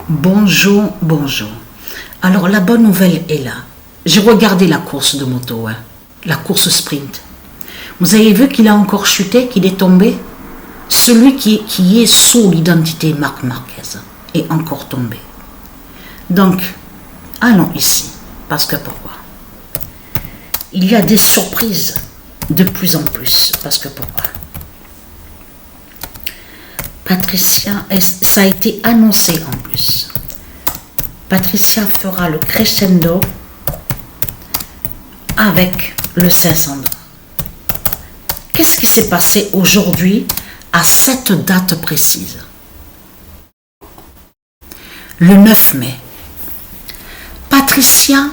Bonjour, bonjour. Alors la bonne nouvelle est là. J'ai regardé la course de moto, la course sprint. Vous avez vu qu'il a encore chuté, qu'il est tombé? Celui qui est sous l'identité Marc Marquez est encore tombé. Donc, allons ici. Parce que pourquoi? Il y a des surprises de plus en plus. Parce que pourquoi? Patricia, ça a été annoncé en plus. Patricia fera le crescendo avec le 500 $. Qu'est-ce qui s'est passé aujourd'hui à cette date précise? Le 9 mai. Patricia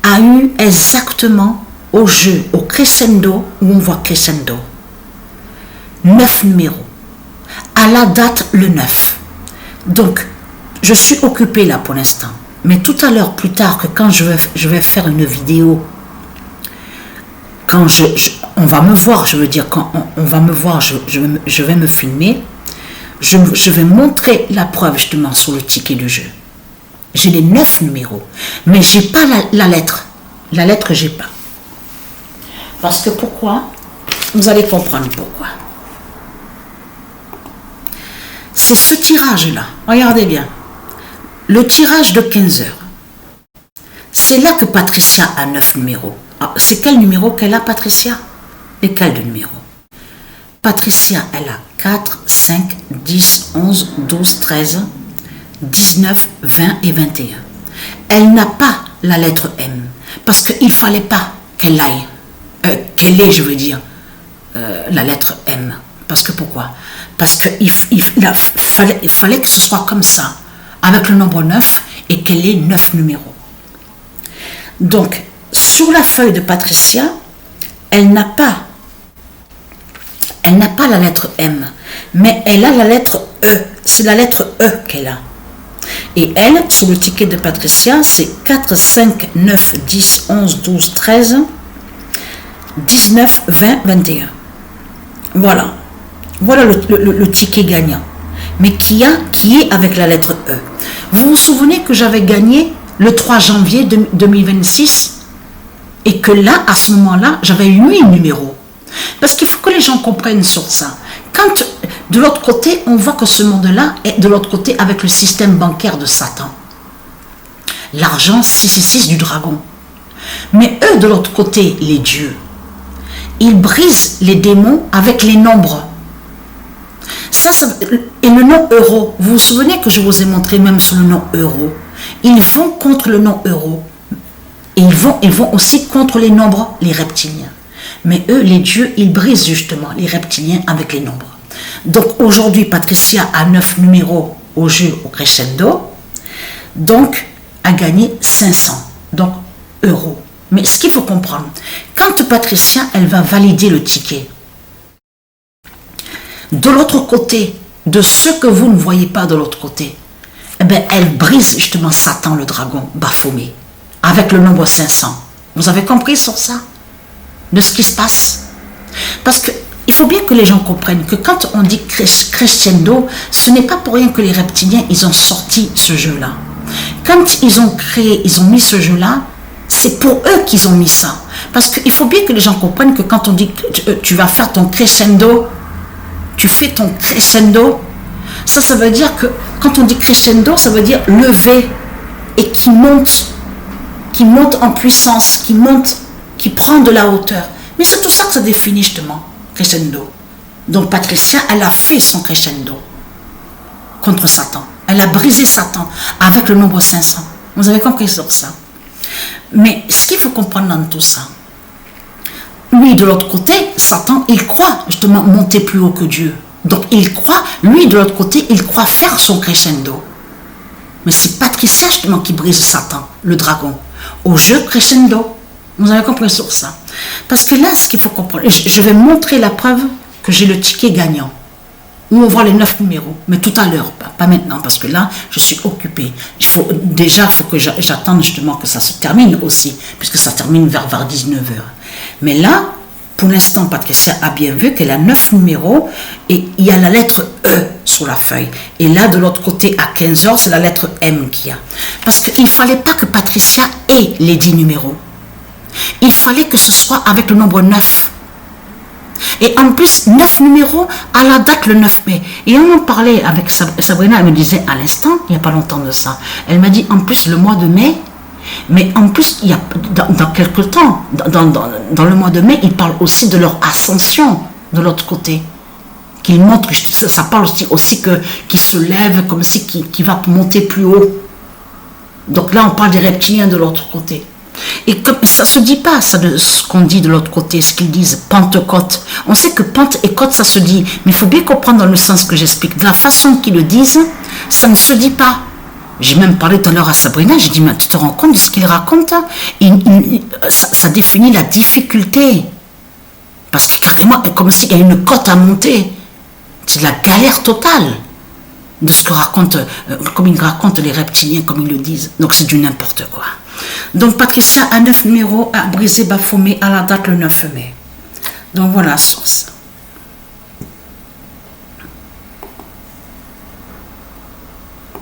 a eu exactement au jeu, au crescendo, où on voit crescendo, 9 numéros. À la date, le 9. Donc, je suis occupée là pour l'instant. Mais tout à l'heure, plus tard, que quand je vais faire une vidéo, quand on va me voir, je veux dire, quand on va me voir, je vais me filmer, je vais montrer la preuve justement sur le ticket du jeu. J'ai les 9 numéros, mais j'ai pas la lettre. La lettre, j'ai pas. Parce que pourquoi? Vous allez comprendre pourquoi. C'est ce tirage-là. Regardez bien. Le tirage de 15 heures. C'est là que Patricia a 9 numéros. Ah, c'est quel numéro qu'elle a, Patricia? Lesquels de numéros? Patricia, elle a 4, 5, 10, 11, 12, 13, 19, 20 et 21. Elle n'a pas la lettre M. Parce qu'il ne fallait pas qu'elle aille. Qu'elle ait, je veux dire, la lettre M. Parce que pourquoi? Parce qu'il fallait que ce soit comme ça, avec le nombre 9 et qu'elle ait 9 numéros. Donc, sur la feuille de Patricia, elle n'a pas la lettre M, mais elle a la lettre E. C'est la lettre E qu'elle a. Et elle, sur le ticket de Patricia, c'est 4, 5, 9, 10, 11, 12, 13, 19, 20, 21. Voilà. Voilà le ticket gagnant. Mais qui est avec la lettre E. Vous vous souvenez que j'avais gagné le 3 janvier 2026 et que là, à ce moment-là, j'avais eu 8 numéros. Parce qu'il faut que les gens comprennent sur ça. Quand de l'autre côté, on voit que ce monde-là est de l'autre côté avec le système bancaire de Satan. L'argent 666 du dragon. Mais eux, de l'autre côté, les dieux, ils brisent les démons avec les nombres. Et le nom euro, vous vous souvenez que je vous ai montré même sur le nom euro. Ils vont contre le nom euro. Et ils vont aussi contre les nombres, les reptiliens. Mais eux, les dieux, ils brisent justement les reptiliens avec les nombres. Donc aujourd'hui, Patricia a 9 numéros au jeu au crescendo. Donc, a gagné 500. Donc, euros. Mais ce qu'il faut comprendre, quand Patricia, elle va valider le ticket, de l'autre côté, de ce que vous ne voyez pas de l'autre côté, eh bien, elle brise justement Satan, le dragon, Baphomet, avec le nombre 500. Vous avez compris sur ça? De ce qui se passe? Parce qu'il faut bien que les gens comprennent que quand on dit crescendo, ce n'est pas pour rien que les reptiliens, ils ont sorti ce jeu-là. Quand ils ont mis ce jeu-là, c'est pour eux qu'ils ont mis ça. Parce qu'il faut bien que les gens comprennent que quand on dit que tu vas faire ton crescendo, tu fais ton crescendo, ça veut dire que quand on dit crescendo, ça veut dire lever et qui monte en puissance, qui prend de la hauteur. Mais c'est tout ça que ça définit justement, crescendo. Donc Patricia, elle a fait son crescendo contre Satan. Elle a brisé Satan avec le nombre 500. Vous avez compris sur ça? Mais ce qu'il faut comprendre dans tout ça, lui, de l'autre côté, Satan, il croit justement monter plus haut que Dieu. Donc, il croit, lui, de l'autre côté, il croit faire son crescendo. Mais c'est Patricia, justement, qui brise Satan, le dragon, au jeu crescendo. Vous avez compris sur ça? Parce que là, ce qu'il faut comprendre, je vais montrer la preuve que j'ai le ticket gagnant, où on voit les 9 numéros, mais tout à l'heure, pas maintenant, parce que là, je suis occupée. Il faut que j'attende justement que ça se termine aussi, puisque ça termine vers 19h. Mais là, pour l'instant, Patricia a bien vu qu'elle a 9 numéros et il y a la lettre E sur la feuille. Et là, de l'autre côté, à 15h, c'est la lettre M qu'il y a. Parce qu'il ne fallait pas que Patricia ait les 10 numéros. Il fallait que ce soit avec le nombre 9. Et en plus, 9 numéros à la date le 9 mai. Et on en parlait avec Sabrina, elle me disait à l'instant, il n'y a pas longtemps de ça, elle m'a dit en plus le mois de mai, mais en plus, il y a, dans quelques temps, dans le mois de mai, ils parlent aussi de leur ascension de l'autre côté. Qu'ils montrent, ça parle aussi qu'ils se lèvent comme si qui va monter plus haut. Donc là, on parle des reptiliens de l'autre côté. Et comme ça se dit pas, ça, ce qu'on dit de l'autre côté, ce qu'ils disent, Pentecôte. On sait que Pente et Côte, ça se dit, mais il faut bien comprendre dans le sens que j'explique. De la façon qu'ils le disent, ça ne se dit pas. J'ai même parlé tout à l'heure à Sabrina, j'ai dit, mais tu te rends compte de ce qu'il raconte? Ça définit la difficulté. Parce que carrément, comme s'il y a une côte à monter. C'est de la galère totale de ce que racontent, comme ils racontent les reptiliens, comme ils le disent. Donc c'est du n'importe quoi. Donc Patricia a 9 numéros à briser, bafoumer à la date le 9 mai. Donc voilà, source.